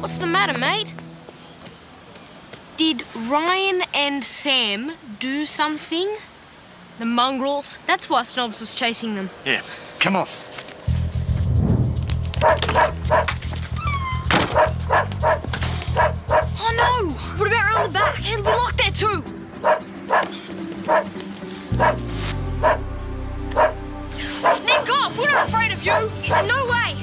What's the matter, mate? Did Ryan and Sam do something? The mongrels? That's why Snobs was chasing them. Yeah, come on. Oh no! What about around the back? It'll be locked there too. Nick off! We're not afraid of you! No way!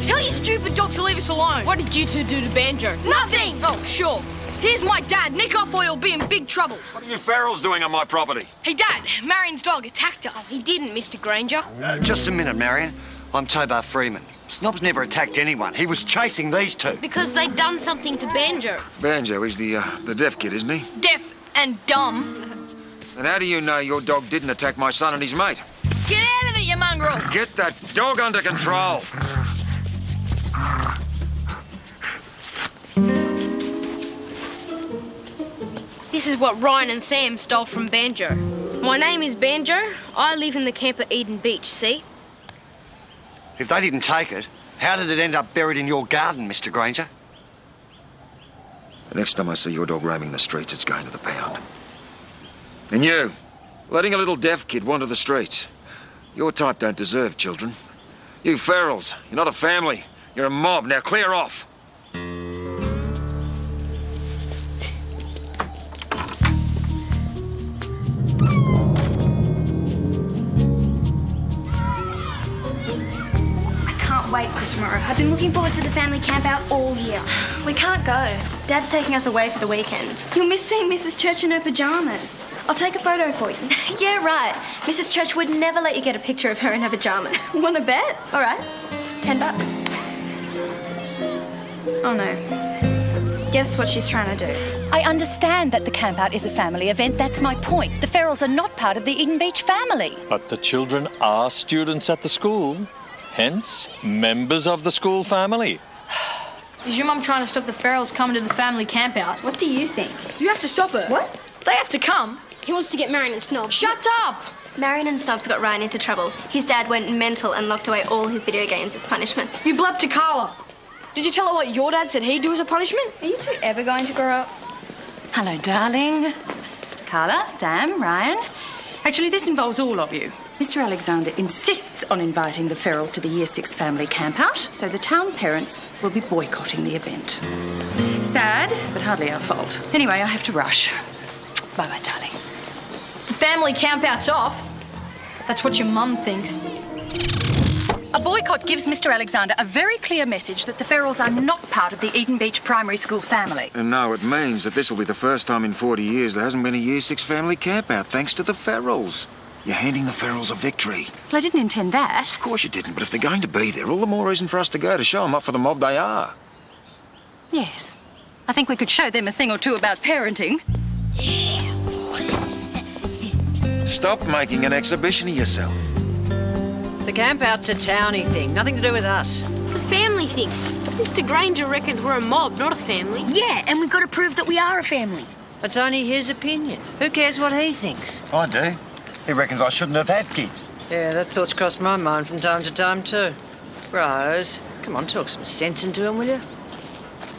Tell your stupid dog to leave us alone. What did you two do to Banjo? Nothing! Oh, sure. Here's my dad. Nick off or you'll be in big trouble. What are you ferals doing on my property? Hey, Dad, Marian's dog attacked us. He didn't, Mr. Granger. Just a minute, Marian. I'm Tobar Freeman. Snobs never attacked anyone. He was chasing these two. Because they'd done something to Banjo. Banjo, he's the deaf kid, isn't he? Deaf and dumb. And how do you know your dog didn't attack my son and his mate? Get out of it, you mongrel! Get that dog under control! This is what Ryan and Sam stole from Banjo. My name is Banjo. I live in the camp at Eden Beach, see? If they didn't take it, how did it end up buried in your garden, Mr. Granger? The next time I see your dog roaming the streets, it's going to the pound. And you, letting a little deaf kid wander the streets. Your type don't deserve children. You ferals, you're not a family. You're a mob. Now clear off. Wait for tomorrow. I've been looking forward to the family camp out all year. We can't go. Dad's taking us away for the weekend. You'll miss seeing Mrs. Church in her pajamas. I'll take a photo for you. Yeah, right. Mrs. Church would never let you get a picture of her in her pajamas. Want to bet? All right. $10. Oh, no. Guess what she's trying to do? I understand that the campout is a family event. That's my point. The Ferrells are not part of the Eden Beach family. But the children are students at the school. Hence, members of the school family. Is your mum trying to stop the Ferrells coming to the family campout? What do you think? You have to stop her. What? They have to come. He wants to get Marian and Snobs. Shut up! Marian and Snobs got Ryan into trouble. His dad went mental and locked away all his video games as punishment. You blabbed to Carla. Did you tell her what your dad said he'd do as a punishment? Are you two ever going to grow up? Hello, darling. Carla, Sam, Ryan. Actually, this involves all of you. Mr. Alexander insists on inviting the Ferrells to the Year 6 family campout, so the town parents will be boycotting the event. Sad, but hardly our fault. Anyway, I have to rush. Bye-bye, darling. The family campout's off. That's what your mum thinks. A boycott gives Mr. Alexander a very clear message that the Ferrells are not part of the Eden Beach Primary School family. And no, it means that this will be the first time in 40 years there hasn't been a Year 6 family campout, thanks to the Ferrells. You're handing the Ferrells a victory. Well, I didn't intend that. Of course you didn't, but if they're going to be there, all the more reason for us to go to show them up for the mob they are. Yes. I think we could show them a thing or two about parenting. Stop making an exhibition of yourself. The campout's a towny thing, nothing to do with us. It's a family thing. Mr. Granger reckons we're a mob, not a family. Yeah, and we've got to prove that we are a family. It's only his opinion. Who cares what he thinks? I do. He reckons I shouldn't have had kids. Yeah, that thought's crossed my mind from time to time too. Rose, come on, talk some sense into him, will you?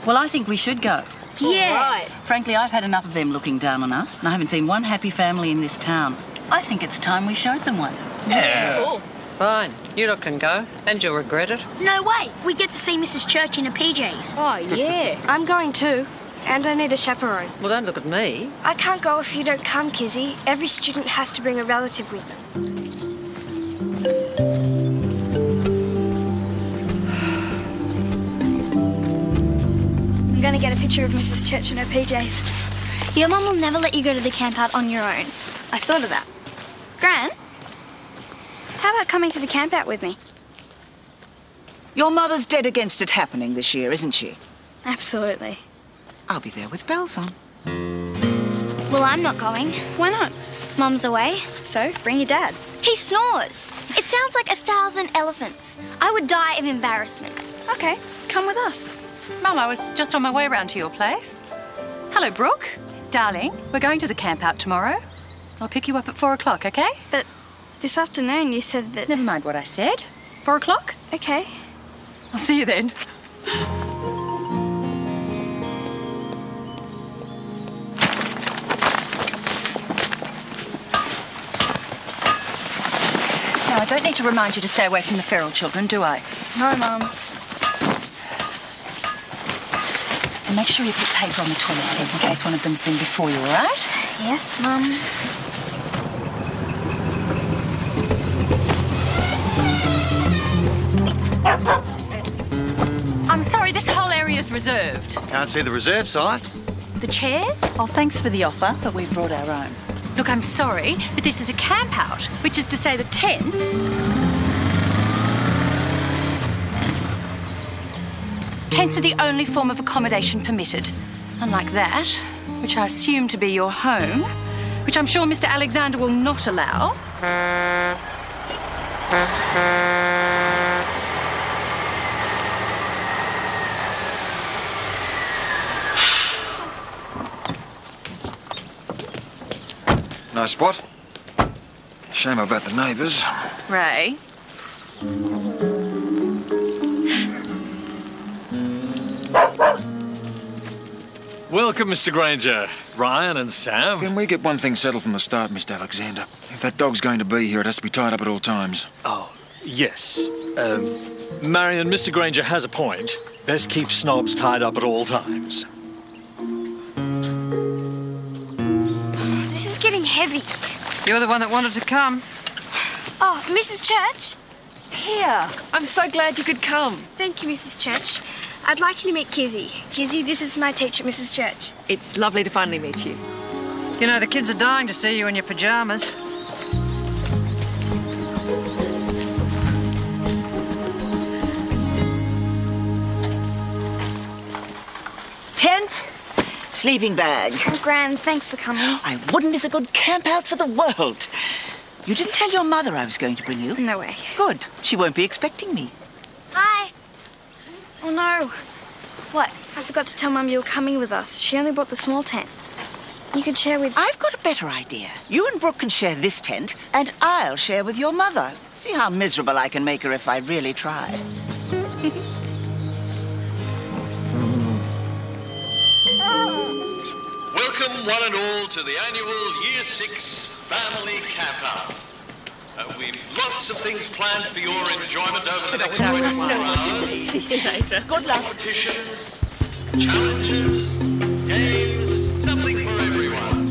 Well, I think we should go. Yeah. Right. Frankly, I've had enough of them looking down on us, and I haven't seen one happy family in this town. I think it's time we showed them one. Yeah. Cool. Fine, you lot can go, and you'll regret it. No way. We get to see Mrs. Church in her PJs. Oh, yeah. I'm going too. And I need a chaperone. Well, don't look at me. I can't go if you don't come, Kizzy. Every student has to bring a relative with them. I'm going to get a picture of Mrs. Church in her PJs. Your mum will never let you go to the camp out on your own. I thought of that. Gran, how about coming to the camp out with me? Your mother's dead against it happening this year, isn't she? Absolutely. I'll be there with bells on. Well, I'm not going. Why not? Mum's away, so bring your dad. He snores. It sounds like 1,000 elephants. I would die of embarrassment. Okay, come with us. Mum, I was just on my way round to your place. Hello, Brooke. Darling, we're going to the campout tomorrow. I'll pick you up at 4 o'clock, okay? But this afternoon you said that... Never mind what I said. 4 o'clock? Okay. I'll see you then. Now, I don't need to remind you to stay away from the feral children, do I? No, Mum. And make sure you put paper on the toilet seat in case one of them's been before you, all right? Yes, Mum. I'm sorry, this whole area's reserved. Can't see the reserve side. The chairs? Oh, thanks for the offer, but we've brought our own. Look, I'm sorry, but this is a camp out, which is to say the tents. Tents are the only form of accommodation permitted. Unlike that, which I assume to be your home, which I'm sure Mr. Alexander will not allow. Nice spot. Shame about the neighbours. Ray. Welcome, Mr. Granger. Ryan and Sam. Can we get one thing settled from the start, Mr. Alexander? If that dog's going to be here, it has to be tied up at all times. Oh, yes. Marian, Mr. Granger has a point. Best keep Snobs tied up at all times. This is getting heavy. You're the one that wanted to come. Oh, Mrs. Church? Pia, I'm so glad you could come. Thank you, Mrs. Church. I'd like you to meet Kizzy. Kizzy, this is my teacher, Mrs. Church. It's lovely to finally meet you. You know, the kids are dying to see you in your pyjamas. Tent, sleeping bag. Oh, Gran, thanks for coming. I wouldn't miss a good camp out for the world. You didn't tell your mother I was going to bring you? No way. Good. She won't be expecting me. Hi. Oh, no. What? I forgot to tell Mum you were coming with us. She only brought the small tent. You could share with... I've got a better idea. You and Brooke can share this tent, and I'll share with your mother. See how miserable I can make her if I really try. Welcome, one and all, to the annual Year 6 Family Campout. We've lots of things planned for your enjoyment over the next 24 hours. See you later. Good luck. Competitions, challenges, games, something for everyone.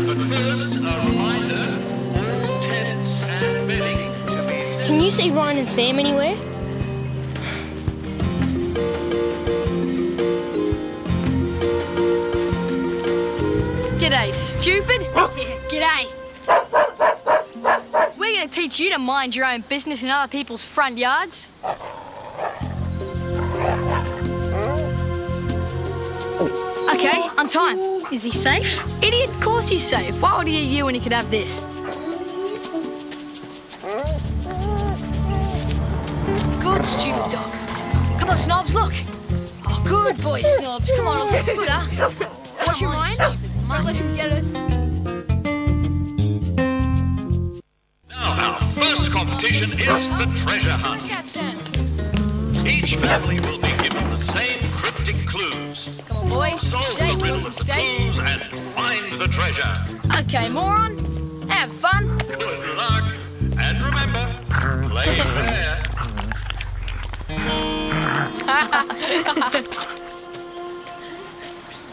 But first, a reminder, all tents and bedding to be set. Can you see Ryan and Sam anywhere? G'day, stupid. G'day. We're going to teach you to mind your own business in other people's front yards. Okay, on time. Is he safe? Idiot, of course he's safe. Why would he eat you when he could have this? Good, stupid dog. Come on, Snobs, look. Oh, good boy, Snobs. Come on, let's good, huh? Watch your mind. Might let him get it. Now, our first competition is the treasure hunt. Each family will be given the same cryptic clues. Come on, boy. Solve Stay, the riddle of the clues and find the treasure. Okay, moron. Have fun. Good luck. And remember, play fair.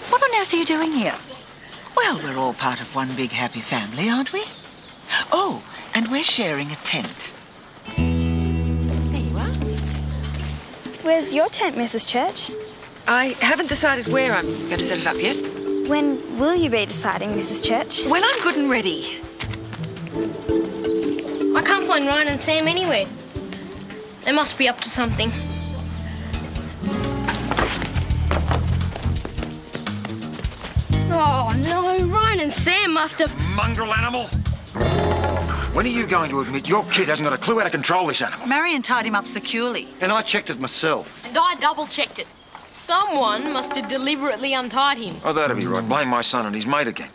What on earth are you doing here? Well, we're all part of one big happy family, aren't we? Oh, and we're sharing a tent. There you are. Where's your tent, Mrs. Church? I haven't decided where I'm going to set it up yet. When will you be deciding, Mrs. Church? When I'm good and ready. I can't find Ryan and Sam anywhere. They must be up to something. Oh, no. Ryan and Sam must have... Mongrel animal! When are you going to admit your kid hasn't got a clue how to control this animal? Marian tied him up securely. And I checked it myself. And I double-checked it. Someone must have deliberately untied him. Oh, that'd be right. Blame my son and his mate again.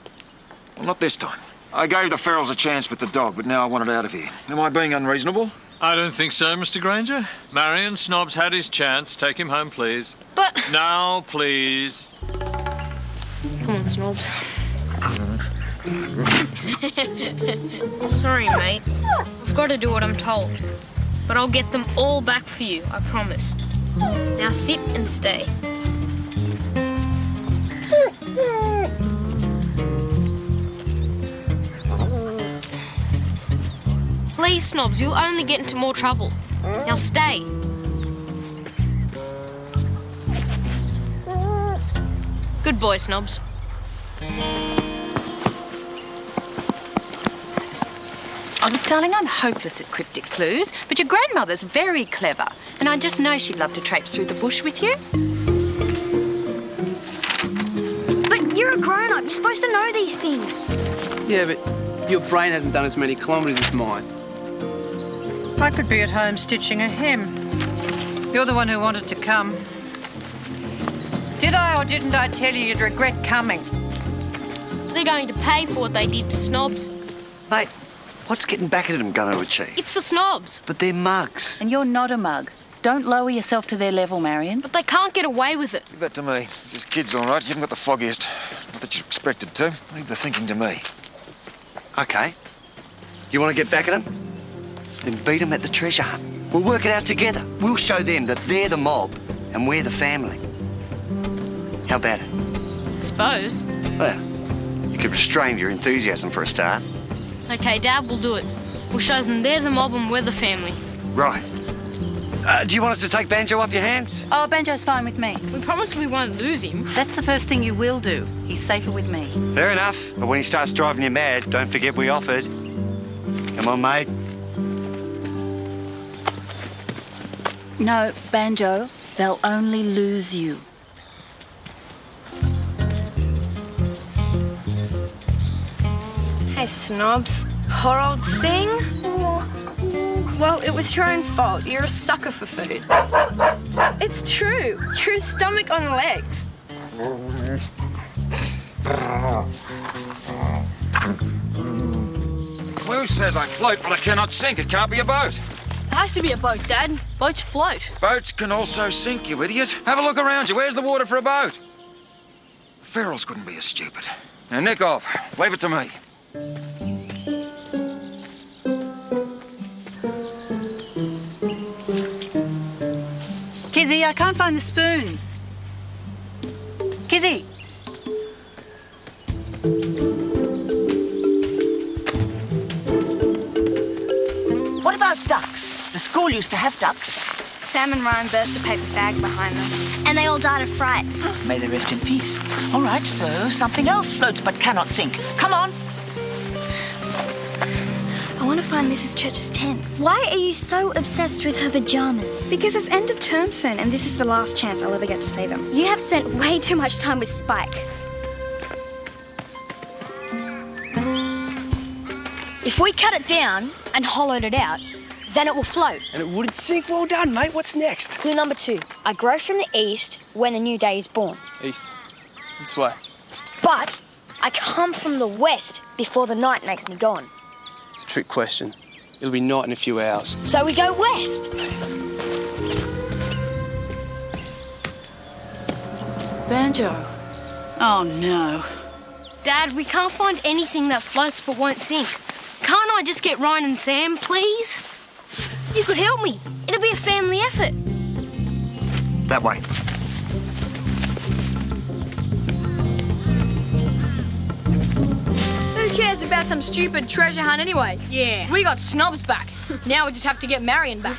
Well, not this time. I gave the ferals a chance with the dog, but now I want it out of here. Am I being unreasonable? I don't think so, Mr. Granger. Marian, Snobs had his chance. Take him home, please. But... Now, please. Come on, Snobs. Sorry, mate. I've got to do what I'm told. But I'll get them all back for you, I promise. Now sit and stay. Please, Snobs, you'll only get into more trouble. Now stay. Good boy, Snobs. Oh, look, darling, I'm hopeless at cryptic clues, but your grandmother's very clever, and I just know she'd love to traipse through the bush with you. But you're a grown-up. You're supposed to know these things. Yeah, but your brain hasn't done as many kilometres as mine. I could be at home stitching a hem. You're the one who wanted to come. Did I or didn't I tell you you'd regret coming? They're going to pay for what they did to Snobs. Mate, what's getting back at them going to achieve? It's for Snobs. But they're mugs. And you're not a mug. Don't lower yourself to their level, Marian. But they can't get away with it. Leave that to me. Just kids, all right. You haven't got the foggiest. Not that you expected to. Leave the thinking to me. OK. You want to get back at them? Then beat them at the treasure hunt. We'll work it out together. We'll show them that they're the mob and we're the family. How about it? Suppose. Well, you could restrain your enthusiasm for a start. OK, Dad, we'll do it. We'll show them they're the mob and we're the family. Right. Do you want us to take Banjo off your hands? Oh, Banjo's fine with me. We promise we won't lose him. That's the first thing you will do. He's safer with me. Fair enough. But when he starts driving you mad, don't forget we offered. Come on, mate. No, Banjo, they'll only lose you. Hey, Snobs. Poor old thing. Well, it was your own fault. You're a sucker for food. It's true. You're a stomach on legs. Who says I float but I cannot sink? It can't be a boat. It has to be a boat, Dad. Boats float. Boats can also sink, you idiot. Have a look around you. Where's the water for a boat? The Ferrells couldn't be as stupid. Now, nick off. Leave it to me. Kizzy, I can't find the spoons. Kizzy! What about ducks? The school used to have ducks. Sam and Ryan burst a paper bag behind them. And they all died of fright. May they rest in peace. All right, so something else floats but cannot sink. Come on. I want to find Mrs. Church's tent. Why are you so obsessed with her pajamas? Because it's end of term soon, and this is the last chance I'll ever get to see them. You have spent way too much time with Spike. If we cut it down and hollowed it out, then it will float. And it wouldn't sink. Well done, mate. What's next? Clue number 2. I grow from the east when a new day is born. East. This way. But I come from the west before the night makes me gone. It's a trick question. It'll be night in a few hours. So we go west. Banjo. Oh, no. Dad, we can't find anything that floats but won't sink. Can't I just get Ryan and Sam, please? You could help me. It'll be a family effort. That way. Who cares about some stupid treasure hunt anyway? Yeah. We got Snobs back. Now we just have to get Marian back.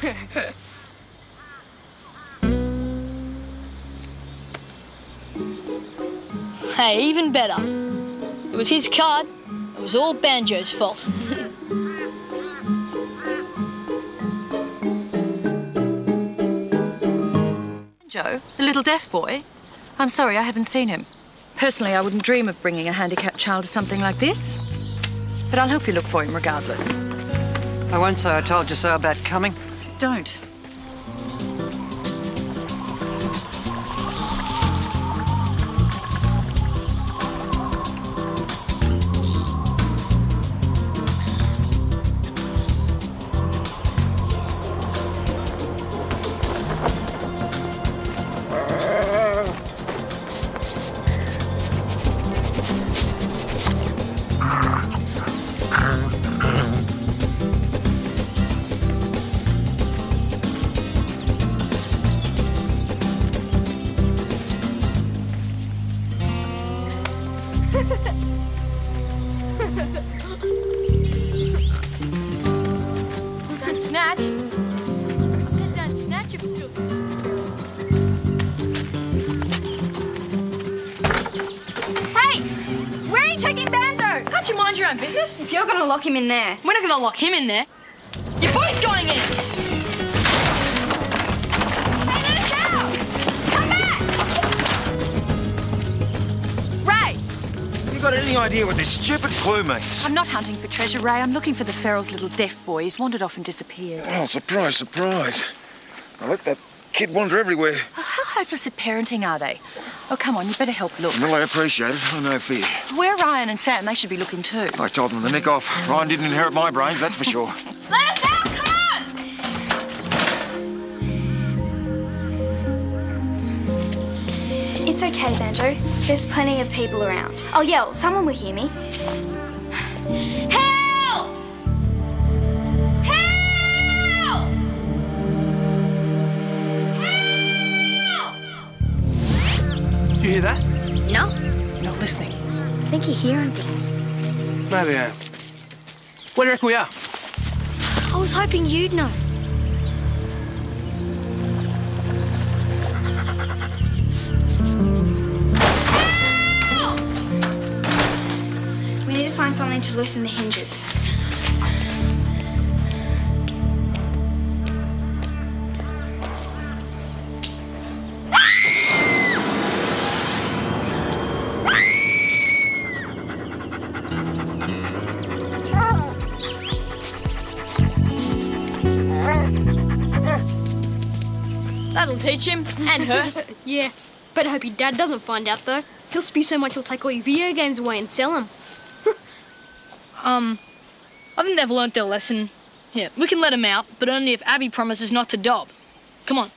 Hey, even better. It was his card. It was all Banjo's fault. Banjo, the little deaf boy? I'm sorry, I haven't seen him. Personally, I wouldn't dream of bringing a handicapped child to something like this. But I'll help you look for him regardless. I won't say I told you so about coming. Don't. Don't snatch. I said don't snatch, you filthy. Hey! Where are you taking Banjo? Can't you mind your own business? If you're going to lock him in there. We're not going to lock him in there. You're both going in. Hey, let us out! Come back! Ray! You got any idea what this stupid clue means? I'm not hunting for treasure, Ray. I'm looking for the Ferrell's little deaf boy. He's wandered off and disappeared. Oh, surprise, surprise. I let that kid wander everywhere. Oh, how hopeless at parenting are they? Oh, come on, you better help look. Well, I appreciate it. Oh, no fear. Where are Ryan and Sam? They should be looking too. I told them to nick off. Ryan didn't inherit my brains, that's for sure. Let us out! Come on! It's okay, Banjo. There's plenty of people around. I'll yell. Someone will hear me. Help! Help! You hear that? No. You're not listening. I think you're hearing things. Maybe I am. Where do you reckon we are? I was hoping you'd know. We need to find something to loosen the hinges. That'll teach him, and her. Yeah, better hope your dad doesn't find out, though. He'll spew so much he'll take all your video games away and sell them. I think they've learnt their lesson. Yeah, we can let them out, but only if Abby promises not to dob. Come on.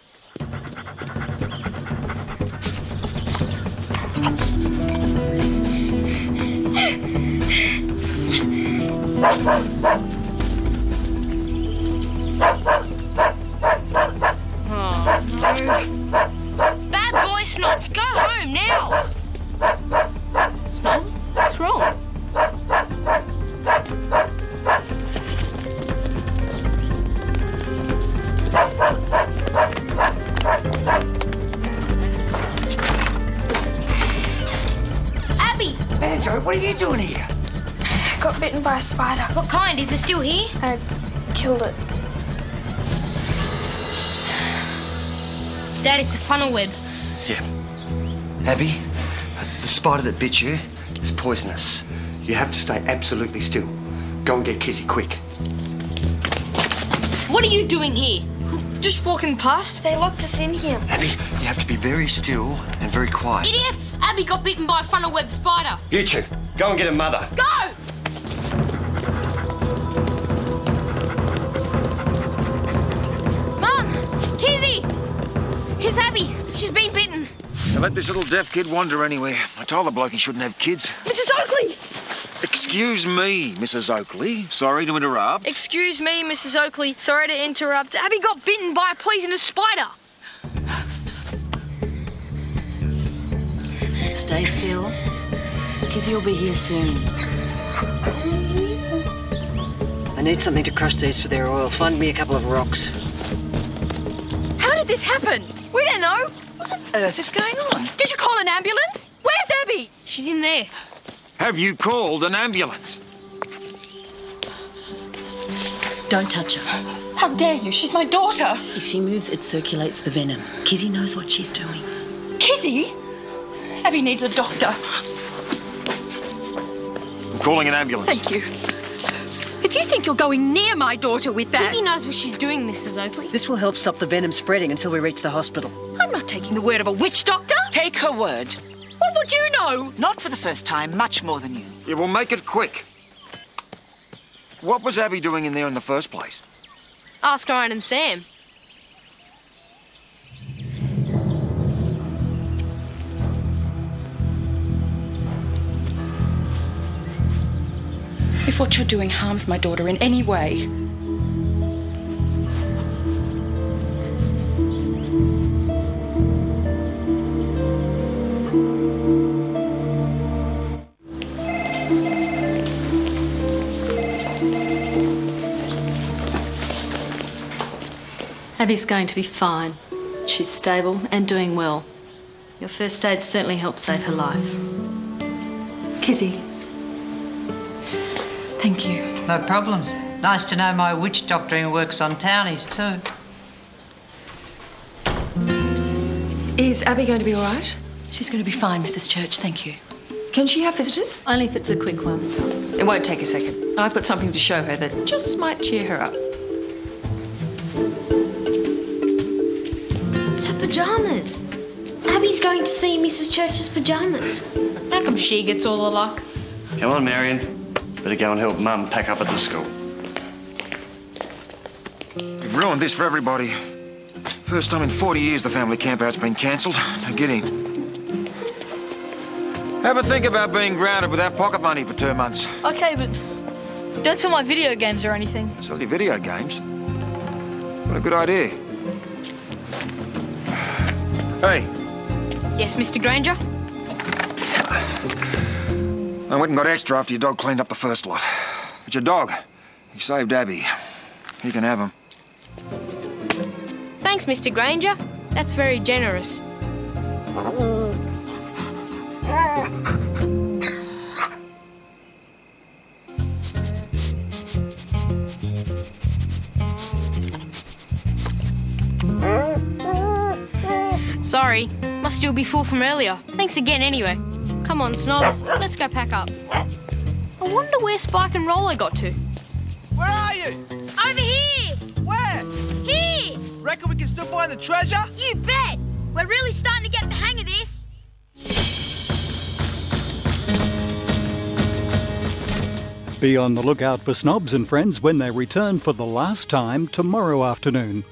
Oh, no. Bad boy, Snobs, go home now. Snobs, what's wrong? Abby! Banjo, what are you doing here? I got bitten by a spider. What kind? Is it still here? I killed it. Dad, it's a funnel web. Yeah. Abby, the spider that bit you is poisonous. You have to stay absolutely still. Go and get Kizzy, quick. What are you doing here? Just walking past? They locked us in here. Abby, you have to be very still and very quiet. Idiots! Abby got bitten by a funnel web spider. You two, go and get her mother. Go! Mum! Kizzy! Here's Abby. She's been bitten. Now let this little deaf kid wander anywhere. I told the bloke he shouldn't have kids. Mrs. Oakley! Excuse me, Mrs. Oakley. Sorry to interrupt. Excuse me, Mrs. Oakley. Sorry to interrupt. Abby got bitten by a poisonous spider. Stay still. Kizzy will be here soon. I need something to crush these for their oil. Find me a couple of rocks. How did this happen? We don't know. What on earth is going on? Did you call an ambulance? Where's Abby? She's in there. Have you called an ambulance? Don't touch her. How dare you? She's my daughter. If she moves, it circulates the venom. Kizzy knows what she's doing. Kizzy? Abby needs a doctor. I'm calling an ambulance. Thank you. If you think you're going near my daughter with that... Kizzy knows what she's doing, Mrs. Oakley. This will help stop the venom spreading until we reach the hospital. I'm not taking the word of a witch doctor. Take her word. What would you know? Not for the first time, much more than you. Yeah, we'll make it quick. What was Abby doing in there in the first place? Ask Ryan and Sam. If what you're doing harms my daughter in any way... Abby's going to be fine. She's stable and doing well. Your first aid certainly helped save her life. Kizzy. Thank you. No problems. Nice to know my witch doctoring works on townies too. Is Abby going to be all right? She's going to be fine, Mrs. Church, thank you. Can she have visitors? Only if it's a quick one. It won't take a second. I've got something to show her that just might cheer her up. It's her pyjamas. Abby's going to see Mrs. Church's pyjamas. How come she gets all the luck? Come on, Marian. Better go and help Mum pack up at the school. You've ruined this for everybody. First time in 40 years the family campout's been cancelled. Now get in. Have a think about being grounded without pocket money for 2 months. Okay, but don't sell my video games or anything. Sell your video games? What a good idea. Hey. Yes, Mr. Granger? I went and got extra after your dog cleaned up the first lot. But your dog, he saved Abby. He can have him. Thanks, Mr. Granger. That's very generous. Sorry, must still be full from earlier. Thanks again anyway. Come on, Snobs, let's go pack up. I wonder where Spike and Rollo got to. Where are you? Over here! Where? Here! Reckon we can still find the treasure? You bet! We're really starting to get the hang of this. Be on the lookout for Snobs and Friends when they return for the last time tomorrow afternoon.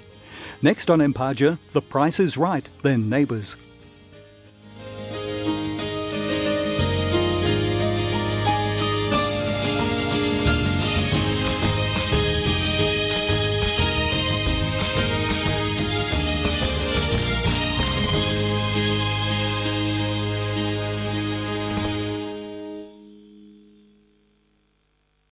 Next on Empagia, The Price is Right, then Neighbours.